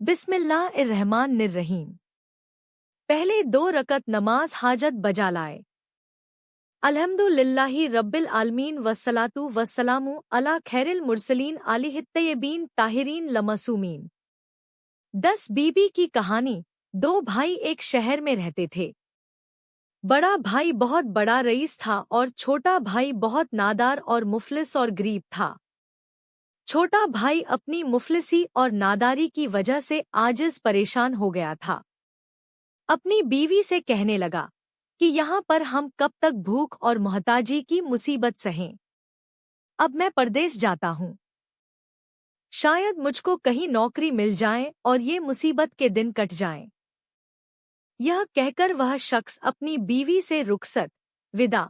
बिस्मिल्लाहिर्रहमानिर्रहीम। पहले 2 रकत नमाज हाजत बजा लाए। अल्हम्दुलिल्लाहि रब्बिल आलमीन वस्सलातु वस्सलामु अला खैरिल मुरसलीन आलिहित्तय्यबीन ताहिरीन लमसूमीन। 10 बीबी की कहानी। 2 भाई एक शहर में रहते थे। बड़ा भाई बहुत बड़ा रईस था और छोटा भाई बहुत नादार और मुफलिस और गरीब था। छोटा भाई अपनी मुफलिसी और नादारी की वजह से आजिज परेशान हो गया था। अपनी बीवी से कहने लगा कि यहाँ पर हम कब तक भूख और मोहताजी की मुसीबत सहें। अब मैं परदेश जाता हूँ, शायद मुझको कहीं नौकरी मिल जाए और ये मुसीबत के दिन कट जाएं। यह कहकर वह शख्स अपनी बीवी से रुखसत विदा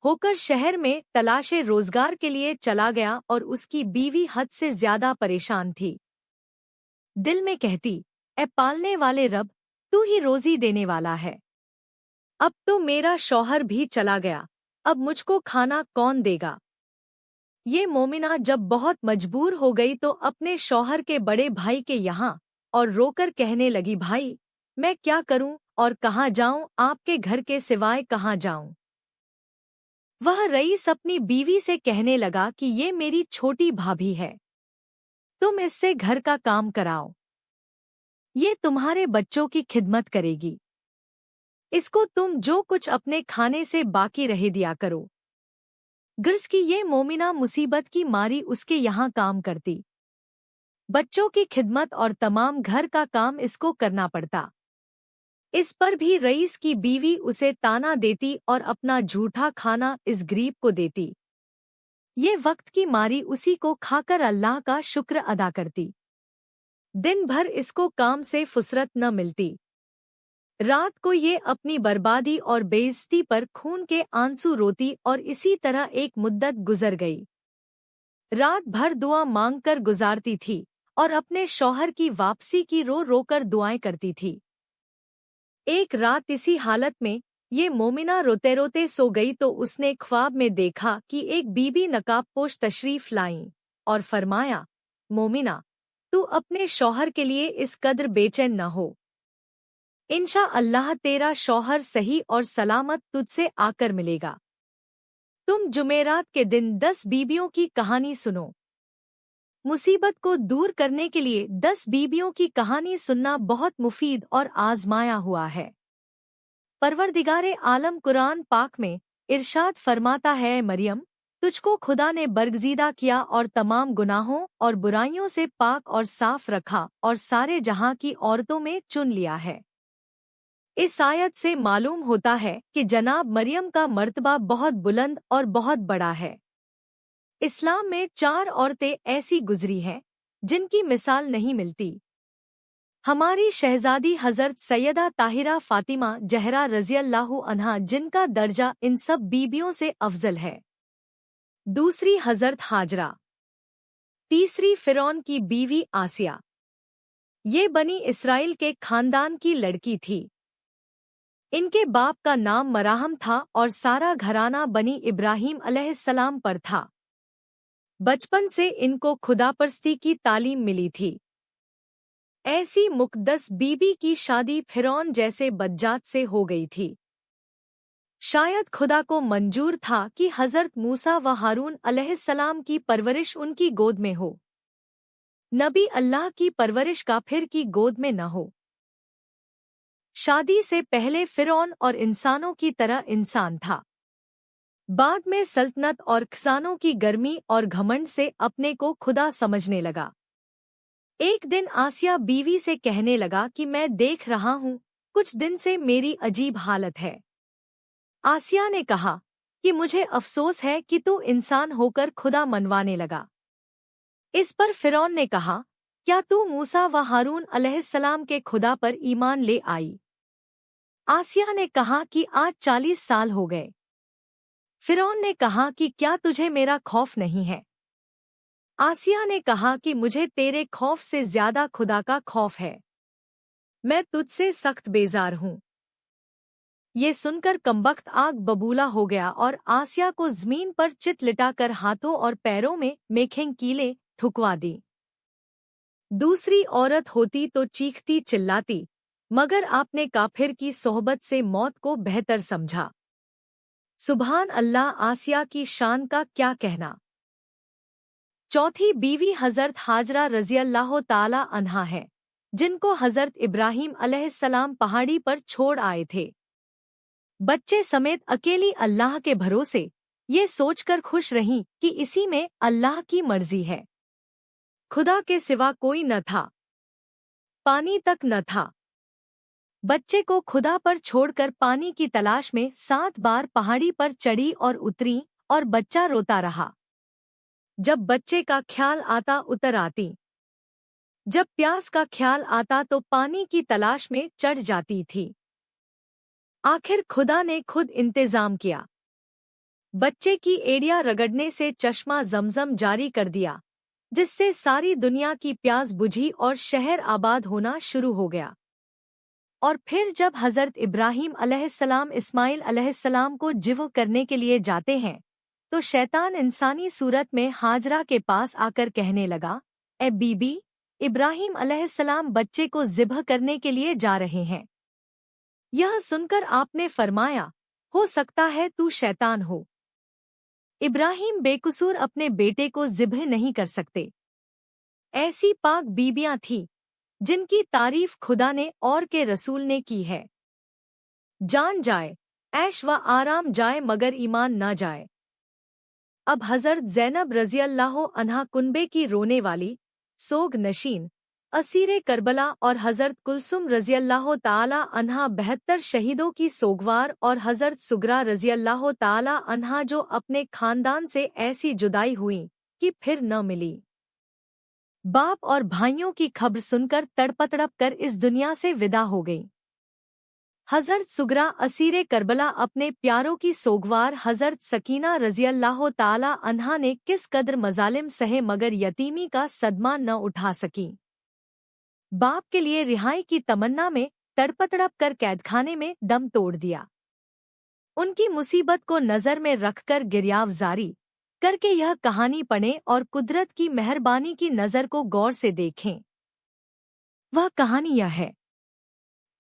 होकर शहर में तलाशे रोजगार के लिए चला गया और उसकी बीवी हद से ज्यादा परेशान थी। दिल में कहती, ए पालने वाले रब, तू ही रोजी देने वाला है। अब तो मेरा शौहर भी चला गया, अब मुझको खाना कौन देगा। ये मोमिना जब बहुत मजबूर हो गई तो अपने शौहर के बड़े भाई के यहाँ और रोकर कहने लगी, भाई मैं क्या करूं और कहाँ जाऊं, आपके घर के सिवाय कहाँ जाऊं। वह रईस अपनी बीवी से कहने लगा कि ये मेरी छोटी भाभी है, तुम इससे घर का काम कराओ, ये तुम्हारे बच्चों की खिदमत करेगी, इसको तुम जो कुछ अपने खाने से बाकी रह दिया करो। गर्ज की ये मोमिना मुसीबत की मारी उसके यहाँ काम करती, बच्चों की खिदमत और तमाम घर का काम इसको करना पड़ता। इस पर भी रईस की बीवी उसे ताना देती और अपना झूठा खाना इस गरीब को देती। ये वक्त की मारी उसी को खाकर अल्लाह का शुक्र अदा करती। दिन भर इसको काम से फुसरत न मिलती। रात को ये अपनी बर्बादी और बेइज्जती पर खून के आंसू रोती और इसी तरह एक मुद्दत गुजर गई। रात भर दुआ मांगकर गुजारती थी और अपने शौहर की वापसी की रो रो कर दुआएं करती थी। एक रात इसी हालत में ये मोमिना रोते रोते सो गई तो उसने ख्वाब में देखा कि एक बीबी नकाबपोश तशरीफ लाईं और फरमाया, मोमिना, तू अपने शौहर के लिए इस कद्र बेचैन न हो, इंशा अल्लाह तेरा शौहर सही और सलामत तुझसे आकर मिलेगा। तुम जुमेरात के दिन 10 बीबियों की कहानी सुनो। मुसीबत को दूर करने के लिए 10 बीबियों की कहानी सुनना बहुत मुफीद और आजमाया हुआ है। परवरदिगारे आलम कुरान पाक में इरशाद फरमाता है, मरियम, तुझको खुदा ने बरगजीदा किया और तमाम गुनाहों और बुराइयों से पाक और साफ रखा और सारे जहां की औरतों में चुन लिया है। इस आयत से मालूम होता है कि जनाब मरियम का मर्तबा बहुत बुलंद और बहुत बड़ा है। इस्लाम में 4 औरतें ऐसी गुजरी हैं जिनकी मिसाल नहीं मिलती। हमारी शहजादी हजरत सैयदा ताहिरा फातिमा जहरा रज़ियल्लाहु अन्हा, जिनका दर्जा इन सब बीबियों से अफजल है। दूसरी हजरत हाजरा। तीसरी फिरौन की बीवी आसिया। ये बनी इसराइल के खानदान की लड़की थी। इनके बाप का नाम मराहम था और सारा घराना बनी इब्राहीम अलैहिस्सलाम पर था। बचपन से इनको खुदापरस्ती की तालीम मिली थी। ऐसी मुक़द्दस बीबी की शादी फिरौन जैसे बज्जात से हो गई थी। शायद खुदा को मंजूर था कि हज़रत मूसा व हारून अलैहिस्सलाम की परवरिश उनकी गोद में हो, नबी अल्लाह की परवरिश काफिर की गोद में न हो। शादी से पहले फिरौन और इंसानों की तरह इंसान था। बाद में सल्तनत और खजानों की गर्मी और घमंड से अपने को खुदा समझने लगा। एक दिन आसिया बीवी से कहने लगा कि मैं देख रहा हूँ कुछ दिन से मेरी अजीब हालत है। आसिया ने कहा कि मुझे अफसोस है कि तू इंसान होकर खुदा मनवाने लगा। इस पर फिरौन ने कहा, क्या तू मूसा व हारून अलैहिस्सलाम के खुदा पर ईमान ले आई? आसिया ने कहा कि आज 40 साल हो गए। फिरौन ने कहा कि क्या तुझे मेरा खौफ नहीं है? आसिया ने कहा कि मुझे तेरे खौफ से ज्यादा खुदा का खौफ है, मैं तुझसे सख्त बेजार हूँ। ये सुनकर कमबख्त आग बबूला हो गया और आसिया को जमीन पर चित लिटाकर हाथों और पैरों में मेखें कीलें ठुकवा दी। दूसरी औरत होती तो चीखती चिल्लाती, मगर आपने काफिर की सोहबत से मौत को बेहतर समझा। सुभान अल्लाह। आसिया की शान का क्या कहना। चौथी बीवी हजरत हाजरा रज़ियल्लाहु ताला अन्हा है, जिनको हजरत इब्राहीम अलैहिस्सलाम पहाड़ी पर छोड़ आए थे, बच्चे समेत अकेली अल्लाह के भरोसे, ये सोचकर खुश रहीं कि इसी में अल्लाह की मर्जी है। खुदा के सिवा कोई न था, पानी तक न था। बच्चे को खुदा पर छोड़कर पानी की तलाश में 7 बार पहाड़ी पर चढ़ी और उतरी, और बच्चा रोता रहा। जब बच्चे का ख्याल आता उतर आती, जब प्यास का ख्याल आता तो पानी की तलाश में चढ़ जाती थी। आखिर खुदा ने खुद इंतजाम किया। बच्चे की एड़ियां रगड़ने से चश्मा जमजम जारी कर दिया, जिससे सारी दुनिया की प्यास बुझी और शहर आबाद होना शुरू हो गया। और फिर जब हजरत इब्राहीम अलैहिस्सलाम इस्माइल अलैहिस्सलाम को ज़िब्ह करने के लिए जाते हैं, तो शैतान इंसानी सूरत में हाजरा के पास आकर कहने लगा, ए बीबी, इब्राहीम अलैहिस्सलाम बच्चे को ज़िब्ह करने के लिए जा रहे हैं। यह सुनकर आपने फरमाया, हो सकता है तू शैतान हो। इब्राहीम बेकसूर अपने बेटे को ज़िब्ह नहीं कर सकते। ऐसी पाक बीबियां थीं, जिनकी तारीफ खुदा ने और के रसूल ने की है। जान जाए, ऐश व आराम जाए, मगर ईमान न जाए। अब हजरत ज़ैनब रज़ियल्लाहु अन्हा कुनबे की रोने वाली, सोग नशीन, असीरे करबला, और हजरत कुलसुम रज़ियल्लाहु ताला अन्हा 72 शहीदों की सोगवार, और हजरत सुगरा रज़ियल्लाहु ताला अन्हा जो अपने खानदान से ऐसी जुदाई हुई कि फिर न मिली। बाप और भाइयों की खबर सुनकर तड़प कर इस दुनिया से विदा हो गई। हजरत सुगरा असीरे करबला अपने प्यारों की सोगवार हजरत सकीना रज़ियल्लाहु ताला अन्हा ने किस कदर मजालिम सहे, मगर यतीमी का सदमा न उठा सकी। बाप के लिए रिहाई की तमन्ना में तड़प कर कैदखाने में दम तोड़ दिया। उनकी मुसीबत को नज़र में रखकर गिरयाव जारी करके यह कहानी पढ़ें और कुदरत की मेहरबानी की नज़र को गौर से देखें। वह कहानी यह है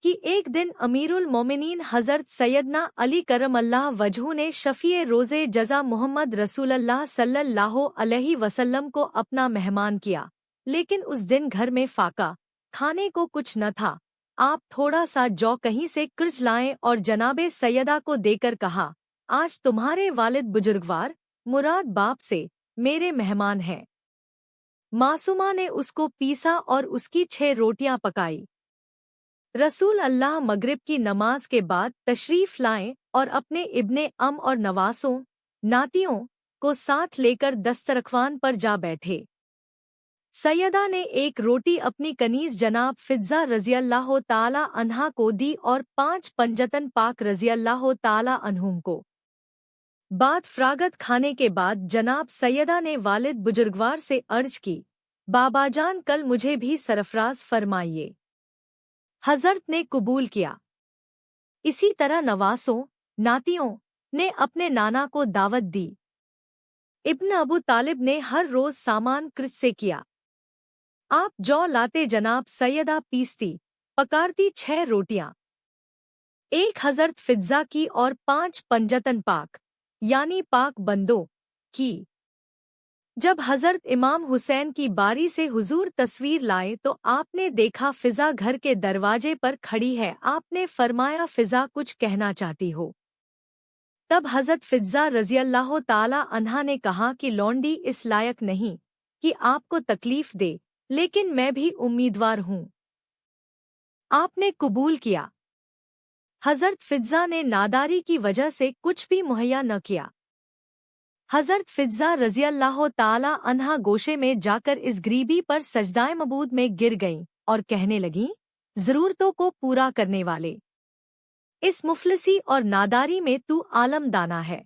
कि एक दिन अमीरुल मोमिनीन हजरत सैयदना अली करमल्लाह वजहू ने शफीए रोज़े जज़ा मोहम्मद रसूलल्लाह सल्लल्लाहु अलैहि वसल्लम को अपना मेहमान किया, लेकिन उस दिन घर में फाका, खाने को कुछ न था। आप थोड़ा सा जौ कहीं से कृज लाएं और जनाबे सैयदा को देकर कहा, आज तुम्हारे वालिद बुजुर्गवार मुराद बाप से मेरे मेहमान हैं। मासूमा ने उसको पीसा और उसकी 6 रोटियां पकाई। रसूल अल्लाह मगरिब की नमाज के बाद तशरीफ लाएं और अपने इब्ने अम और नवासों, नातियों को साथ लेकर दस्तरख्वान पर जा बैठे। सैयदा ने एक रोटी अपनी कनीज जनाब फिज़्ज़ा रज़ियल्लाहु ताला अन्हा को दी और 5 पंजतन पाक रज़ियल्लाहु ताला अन्हुम को। बाद फ्रागत खाने के बाद जनाब सैयदा ने वालिद बुजुर्गवार से अर्ज की, बाबाजान कल मुझे भी सरफराज फरमाइए। हजरत ने कबूल किया। इसी तरह नवासों, नातियों ने अपने नाना को दावत दी। इब्न अबू तालिब ने हर रोज सामान कृज से किया। आप जौ लाते, जनाब सैयदा पीसती, पकारती 6 रोटियां, एक हजरत फिज़्ज़ा की और 5 पंजतन पाक यानी पाक बंदों की। जब हजरत इमाम हुसैन की बारी से हुजूर तस्वीर लाए तो आपने देखा फिज़ा घर के दरवाजे पर खड़ी है। आपने फरमाया, फिज़ा कुछ कहना चाहती हो? तब हजरत फिज़्ज़ा रज़ियल्लाहु ताला अन्हा ने कहा कि लौंडी इस लायक नहीं कि आपको तकलीफ दे, लेकिन मैं भी उम्मीदवार हूँ। आपने कबूल किया। हजरत फिज़्ज़ा ने नादारी की वजह से कुछ भी मुहैया न किया। हजरत फिज़्ज़ा रज़ियल्लाहु ताला अन्हा गोशे में जाकर इस गरीबी पर सजदाए मबूद में गिर गईं और कहने लगीं, ज़रूरतों को पूरा करने वाले, इस मुफलिसी और नादारी में तू आलम दाना है।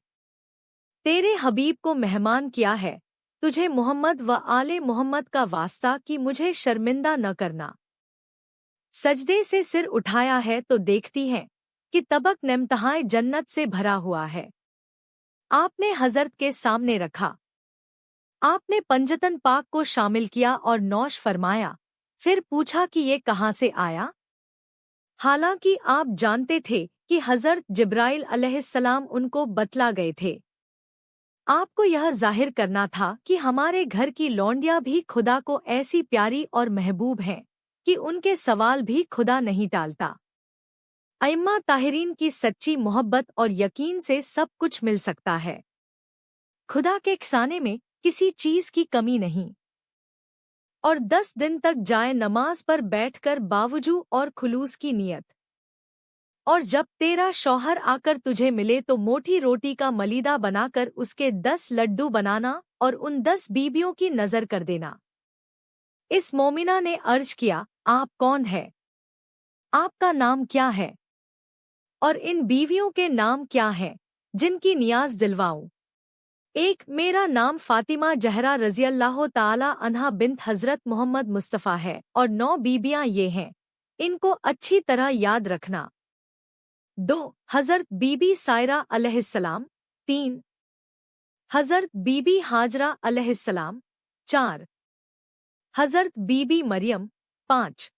तेरे हबीब को मेहमान किया है, तुझे मोहम्मद व आले मोहम्मद का वास्ता कि मुझे शर्मिंदा न करना। सजदे से सिर उठाया है तो देखती हैं कि तबक नेमतहाए जन्नत से भरा हुआ है। आपने हजरत के सामने रखा। आपने पंजतन पाक को शामिल किया और नौश फरमाया, फिर पूछा कि ये कहाँ से आया। हालांकि आप जानते थे कि हज़रत जिब्राइल अलैहिस्सलाम उनको बतला गए थे। आपको यह जाहिर करना था कि हमारे घर की लौंडियां भी खुदा को ऐसी प्यारी और महबूब हैं कि उनके सवाल भी खुदा नहीं टालता। अइम्मा ताहिरीन की सच्ची मोहब्बत और यकीन से सब कुछ मिल सकता है। खुदा के खजाने में किसी चीज की कमी नहीं। और 10 दिन तक जाए नमाज पर बैठकर बावजू और खुलूस की नियत। और जब तेरा शौहर आकर तुझे मिले तो मोटी रोटी का मलीदा बनाकर उसके 10 लड्डू बनाना और उन 10 बीबियों की नजर कर देना। इस मोमिना ने अर्ज किया, आप कौन है? आपका नाम क्या है? और इन बीवियों के नाम क्या हैं जिनकी नियाज दिलवाऊं? एक, मेरा नाम फातिमा जहरा रज़ियल्लाहु ताला अन्हा बिन्त हज़रत मोहम्मद मुस्तफ़ा है और 9 बीबियां ये हैं, इनको अच्छी तरह याद रखना। 2, हज़रत बीबी सायरा अलैहिस्सलाम। 3, हज़रत बीबी हाजरा अलैहिस्सलाम। 4, हज़रत बीबी मरियम। 5,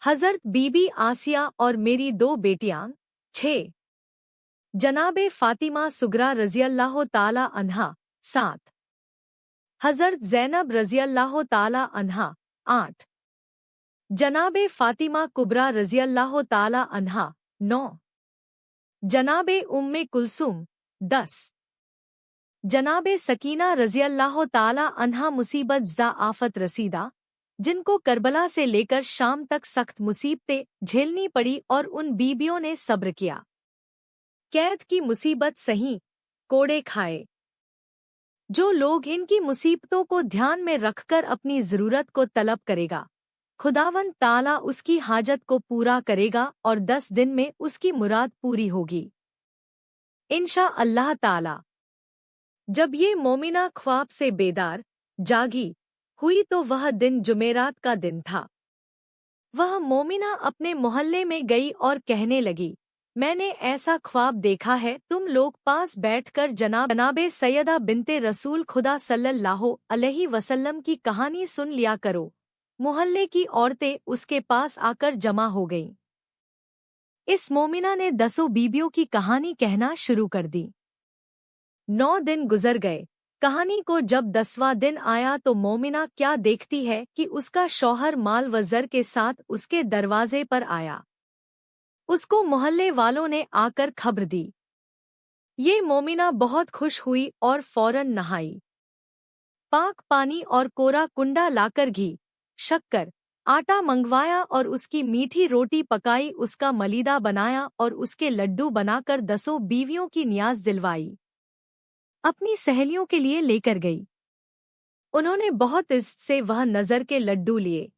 हज़रत बीबी आसिया और मेरी 2 बेटियां। 6, जनाबे फातिमा सुगरा रज़ियल्लाहु ताला अन्हा। 7, हज़रत ज़ैनब रज़ियल्लाहु ताला अन्हा। 8, जनाबे फातिमा कुबरा रज़ियल्लाहु ताला अन्हा। 9, जनाबे उम्मे कुलसुम। 10, जनाबे सकीना रज़ियल्लाहु ताला अन्हा मुसीबत ज़ा आफत रसीदा, जिनको करबला से लेकर शाम तक सख्त मुसीबतें झेलनी पड़ी और उन बीबियों ने सब्र किया, कैद की मुसीबत सही, कोड़े खाए। जो लोग इनकी मुसीबतों को ध्यान में रखकर अपनी ज़रूरत को तलब करेगा, खुदावंद ताला उसकी हाजत को पूरा करेगा और 10 दिन में उसकी मुराद पूरी होगी इंशा अल्लाह ताला। जब ये मोमिना ख्वाब से बेदार जागी हुई तो वह दिन जुमेरात का दिन था। वह मोमिना अपने मोहल्ले में गई और कहने लगी, मैंने ऐसा ख्वाब देखा है, तुम लोग पास बैठकर जनाबे सैयदा बिनते रसूल खुदा सल्लल्लाहु अलैहि वसल्लम की कहानी सुन लिया करो। मोहल्ले की औरतें उसके पास आकर जमा हो गईं। इस मोमिना ने 10 बीबियों की कहानी कहना शुरू कर दी। 9 दिन गुजर गए। कहानी को जब 10वां दिन आया तो मोमिना क्या देखती है कि उसका शौहर माल व ज़र के साथ उसके दरवाजे पर आया। उसको मोहल्ले वालों ने आकर खबर दी। ये मोमिना बहुत खुश हुई और फौरन नहाई, पाक पानी और कोरा कुंडा लाकर घी, शक्कर, आटा मंगवाया और उसकी मीठी रोटी पकाई, उसका मलीदा बनाया और उसके लड्डू बनाकर 10 बीवियों की नियाज दिलवाई। अपनी सहेलियों के लिए लेकर गई। उन्होंने बहुत इज्जत से वह नज़र के लड्डू लिए।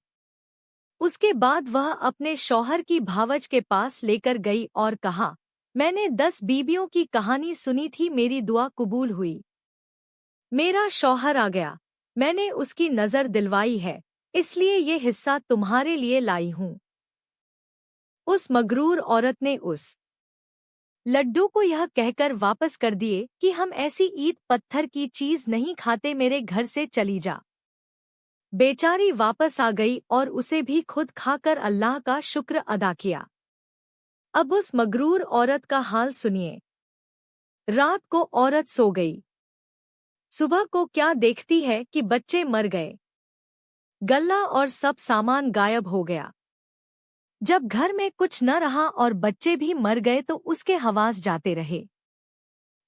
उसके बाद वह अपने शौहर की भावज के पास लेकर गई और कहा, मैंने 10 बीबियों की कहानी सुनी थी, मेरी दुआ कबूल हुई। मेरा शौहर आ गया, मैंने उसकी नज़र दिलवाई है, इसलिए ये हिस्सा तुम्हारे लिए लाई हूँ। उस मगरूर औरत ने उस लड्डू को यह कहकर वापस कर दिए कि हम ऐसी ईंट पत्थर की चीज नहीं खाते, मेरे घर से चली जा। बेचारी वापस आ गई और उसे भी खुद खाकर अल्लाह का शुक्र अदा किया। अब उस मगरूर औरत का हाल सुनिए। रात को औरत सो गई। सुबह को क्या देखती है कि बच्चे मर गए, गल्ला और सब सामान गायब हो गया। जब घर में कुछ न रहा और बच्चे भी मर गए तो उसके हवास जाते रहे।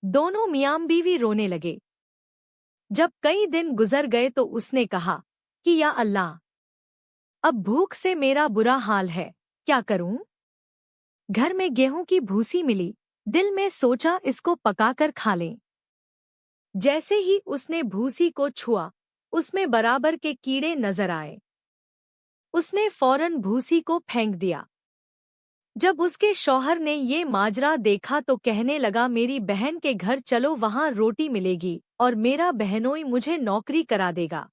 दोनों मियाँ बीवी रोने लगे। जब कई दिन गुजर गए तो उसने कहा कि या अल्लाह, अब भूख से मेरा बुरा हाल है, क्या करूं? घर में गेहूं की भूसी मिली, दिल में सोचा इसको पकाकर खा लें। जैसे ही उसने भूसी को छुआ, उसमें बराबर के कीड़े नजर आए। उसने फौरन भूसी को फेंक दिया। जब उसके शौहर ने ये माजरा देखा तो कहने लगा, मेरी बहन के घर चलो, वहां रोटी मिलेगी और मेरा बहनोई मुझे नौकरी करा देगा।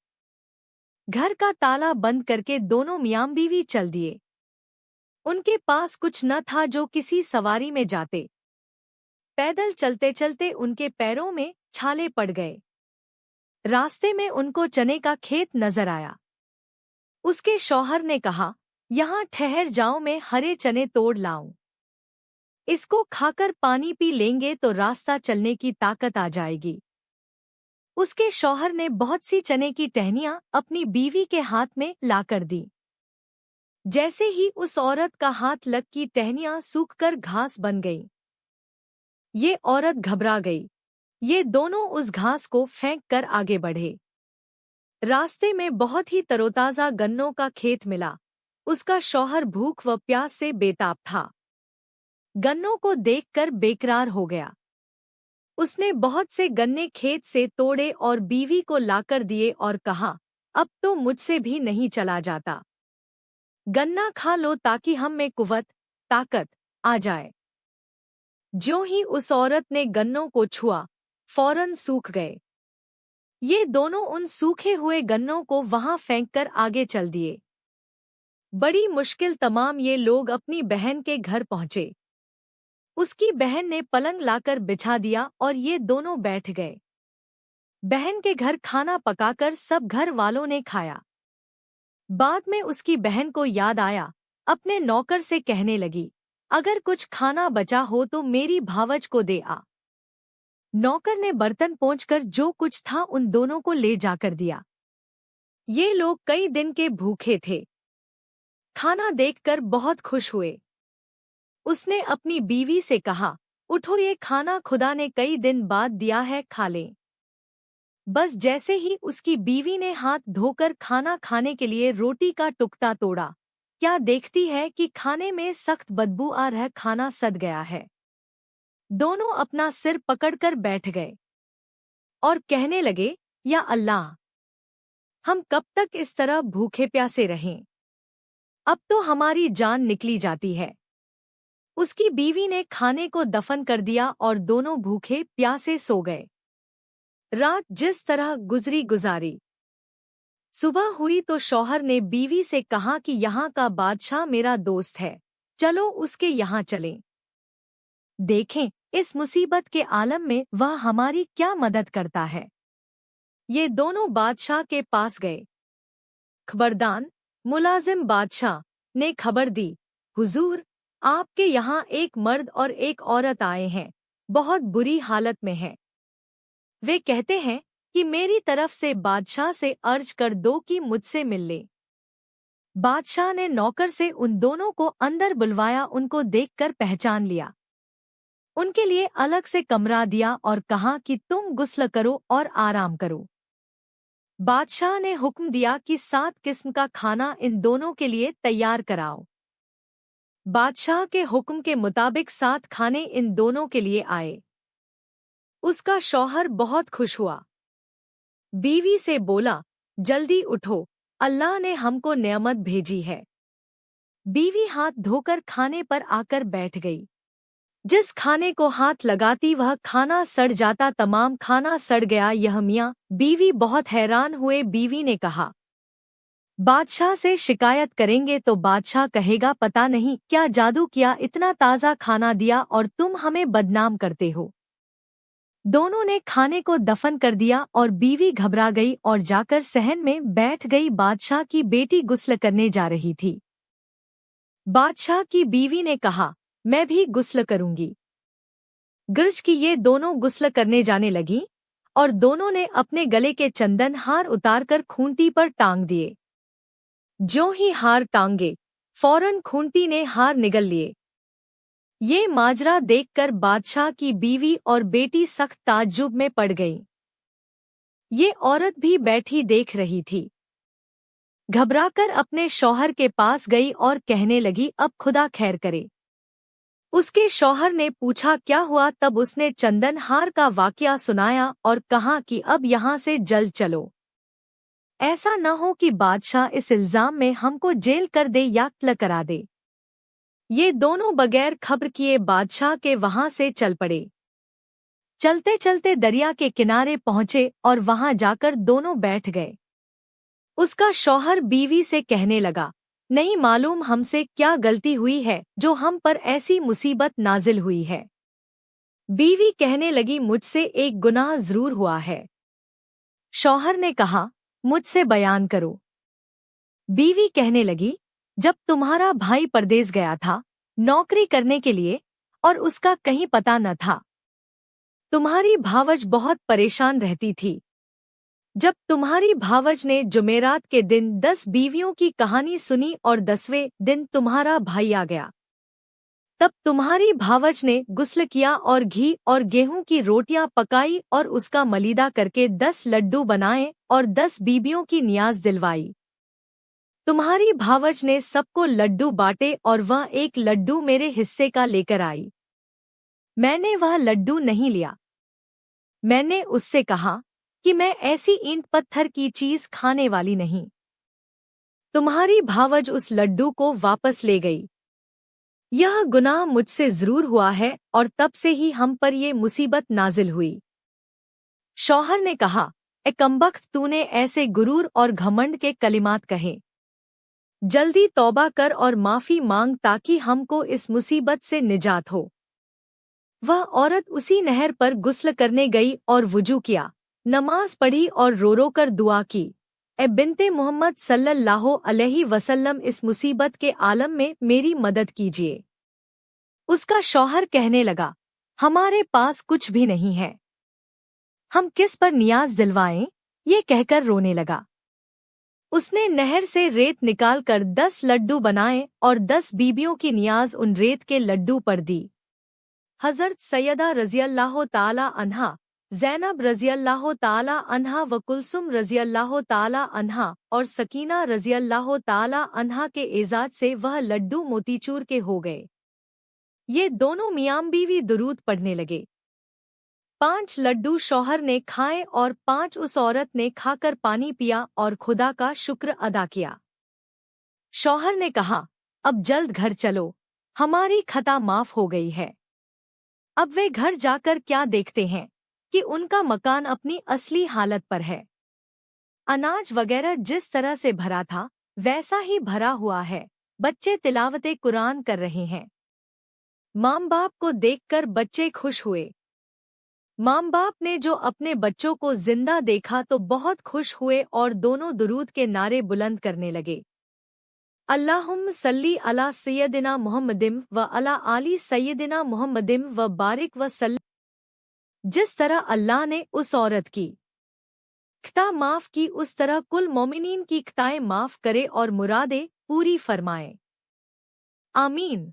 घर का ताला बंद करके दोनों मियाँ बीवी चल दिए। उनके पास कुछ न था जो किसी सवारी में जाते। पैदल चलते चलते उनके पैरों में छाले पड़ गए। रास्ते में उनको चने का खेत नजर आया। उसके शौहर ने कहा, यहाँ ठहर जाओ, मैं हरे चने तोड़ लाऊं। इसको खाकर पानी पी लेंगे तो रास्ता चलने की ताकत आ जाएगी। उसके शौहर ने बहुत सी चने की टहनियां अपनी बीवी के हाथ में लाकर दी। जैसे ही उस औरत का हाथ लग की टहनियां सूखकर घास बन गईं। ये औरत घबरा गई। ये दोनों उस घास को फेंक कर आगे बढ़े। रास्ते में बहुत ही तरोताजा गन्नों का खेत मिला। उसका शौहर भूख व प्यास से बेताब था। गन्नों को देखकर बेकरार हो गया। उसने बहुत से गन्ने खेत से तोड़े और बीवी को लाकर दिए और कहा, अब तो मुझसे भी नहीं चला जाता। गन्ना खा लो ताकि हम में कुव्वत, ताकत आ जाए। ज्यों ही उस औरत ने गन्नों को छुआ, फौरन सूख गए। ये दोनों उन सूखे हुए गन्नों को वहां फेंककर आगे चल दिए। बड़ी मुश्किल तमाम ये लोग अपनी बहन के घर पहुंचे। उसकी बहन ने पलंग लाकर बिछा दिया और ये दोनों बैठ गए। बहन के घर खाना पकाकर सब घर वालों ने खाया। बाद में उसकी बहन को याद आया, अपने नौकर से कहने लगी, अगर कुछ खाना बचा हो तो मेरी भावज को दे आ। नौकर ने बर्तन पोंछकर जो कुछ था उन दोनों को ले जाकर दिया। ये लोग कई दिन के भूखे थे। खाना देखकर बहुत खुश हुए। उसने अपनी बीवी से कहा, उठो, ये खाना खुदा ने कई दिन बाद दिया है, खा लें। बस जैसे ही उसकी बीवी ने हाथ धोकर खाना खाने के लिए रोटी का टुकड़ा तोड़ा, क्या देखती है कि खाने में सख्त बदबू आ रहा, खाना सड़ गया है। दोनों अपना सिर पकड़कर बैठ गए और कहने लगे, या अल्लाह, हम कब तक इस तरह भूखे प्यासे रहें? अब तो हमारी जान निकली जाती है। उसकी बीवी ने खाने को दफन कर दिया और दोनों भूखे प्यासे सो गए। रात जिस तरह गुजरी गुजारी। सुबह हुई तो शौहर ने बीवी से कहा कि यहाँ का बादशाह मेरा दोस्त है, चलो उसके यहाँ चलें। देखें इस मुसीबत के आलम में वह हमारी क्या मदद करता है। ये दोनों बादशाह के पास गए। खबरदान मुलाजिम बादशाह ने खबर दी, हुजूर, आपके यहाँ एक मर्द और एक औरत आए हैं, बहुत बुरी हालत में हैं। वे कहते हैं कि मेरी तरफ से बादशाह से अर्ज कर दो कि मुझसे मिल ले। बादशाह ने नौकर से उन दोनों को अंदर बुलवाया, उनको देखकर पहचान लिया। उनके लिए अलग से कमरा दिया और कहा कि तुम गुस्ल करो और आराम करो। बादशाह ने हुक्म दिया कि 7 किस्म का खाना इन दोनों के लिए तैयार कराओ। बादशाह के हुक्म के मुताबिक 7 खाने इन दोनों के लिए आए। उसका शौहर बहुत खुश हुआ। बीवी से बोला, जल्दी उठो, अल्लाह ने हमको नेमत भेजी है। बीवी हाथ धोकर खाने पर आकर बैठ गई। जिस खाने को हाथ लगाती वह खाना सड़ जाता, तमाम खाना सड़ गया। यह मियाँ बीवी बहुत हैरान हुए। बीवी ने कहा, बादशाह से शिकायत करेंगे तो बादशाह कहेगा पता नहीं क्या जादू किया, इतना ताज़ा खाना दिया और तुम हमें बदनाम करते हो। दोनों ने खाने को दफन कर दिया और बीवी घबरा गई और जाकर सहन में बैठ गई। बादशाह की बेटी गुस्ल करने जा रही थी। बादशाह की बीवी ने कहा, मैं भी गुस्ल करूंगी। गिरज की ये दोनों गुस्ल करने जाने लगीं और दोनों ने अपने गले के चंदन हार उतारकर खूंटी पर टांग दिए। ज्यों ही हार टांगे, फौरन खूंटी ने हार निगल लिए। ये माजरा देखकर बादशाह की बीवी और बेटी सख्त ताज्जुब में पड़ गईं। ये औरत भी बैठी देख रही थी। घबराकर अपने शौहर के पास गई और कहने लगी, अब खुदा खैर करे। उसके शौहर ने पूछा क्या हुआ, तब उसने चंदन हार का वाकया सुनाया और कहा कि अब यहाँ से जल्द चलो। ऐसा न हो कि बादशाह इस इल्जाम में हमको जेल कर दे या कत्ल करा दे। ये दोनों बगैर खबर किए बादशाह के वहां से चल पड़े। चलते चलते दरिया के किनारे पहुंचे और वहां जाकर दोनों बैठ गए। उसका शौहर बीवी से कहने लगा, नहीं मालूम हमसे क्या गलती हुई है जो हम पर ऐसी मुसीबत नाजिल हुई है। बीवी कहने लगी, मुझसे एक गुनाह जरूर हुआ है। शौहर ने कहा, मुझसे बयान करो। बीवी कहने लगी, जब तुम्हारा भाई परदेस गया था नौकरी करने के लिए और उसका कहीं पता न था, तुम्हारी भावज बहुत परेशान रहती थी। जब तुम्हारी भावज ने जुमेरात के दिन 10 बीवियों की कहानी सुनी और 10वें दिन तुम्हारा भाई आ गया, तब तुम्हारी भावज ने गुस्ल किया और घी और गेहूं की रोटियां पकाई और उसका मलीदा करके 10 लड्डू बनाए और 10 बीबियों की नियाज दिलवाई। तुम्हारी भावज ने सबको लड्डू बांटे और वह एक लड्डू मेरे हिस्से का लेकर आई। मैंने वह लड्डू नहीं लिया। मैंने उससे कहा कि मैं ऐसी ईंट पत्थर की चीज खाने वाली नहीं। तुम्हारी भावज उस लड्डू को वापस ले गई। यह गुनाह मुझसे जरूर हुआ है और तब से ही हम पर ये मुसीबत नाजिल हुई। शौहर ने कहा, ए कमबख्त, तूने ऐसे गुरूर और घमंड के कलिमात कहे। जल्दी तौबा कर और माफी मांग ताकि हमको इस मुसीबत से निजात हो। वह औरत उसी नहर पर गुस्ल करने गई और वुजू किया, नमाज पढ़ी और रो रो कर दुआ की, ए बिन्ते मोहम्मद सल्लल्लाहु अलैहि वसल्लम, इस मुसीबत के आलम में मेरी मदद कीजिए। उसका शौहर कहने लगा, हमारे पास कुछ भी नहीं है, हम किस पर नियाज दिलवाएं? ये कहकर रोने लगा। उसने नहर से रेत निकालकर 10 लड्डू बनाए और 10 बीबियों की नियाज उन रेत के लड्डू पर दी। हज़रत सैयदा रज़ियल्लाहु ताला अन्हा, ज़ैनब रज़ियल्लाहु ताला अन्हा व कुलसुम रज़ियल्लाहु ताला अन्हा और सकीना रज़ियल्लाहु ताला अन्हा के एजाज से वह लड्डू मोतीचूर के हो गए। ये दोनों मियां बीवी दुरूद पढ़ने लगे। 5 लड्डू शौहर ने खाए और 5 उस औरत ने खाकर पानी पिया और खुदा का शुक्र अदा किया। शौहर ने कहा, अब जल्द घर चलो, हमारी खता माफ हो गई है। अब वे घर जाकर क्या देखते हैं कि उनका मकान अपनी असली हालत पर है। अनाज वगैरह जिस तरह से भरा था वैसा ही भरा हुआ है। बच्चे तिलावते कुरान कर रहे हैं। माँ बाप को देखकर बच्चे खुश हुए। माँ बाप ने जो अपने बच्चों को जिंदा देखा तो बहुत खुश हुए और दोनों दुरूद के नारे बुलंद करने लगे। अल्लाहुम्म सल्ली अला सय्यदिना मुहम्मदिम व अला आली सय्यदिना मुहम्मदिम व बारिक व सल्लि। जिस तरह अल्लाह ने उस औरत की खता माफ की उस तरह कुल मोमिनीन की खताएं माफ करे और मुरादें पूरी फरमाए। आमीन।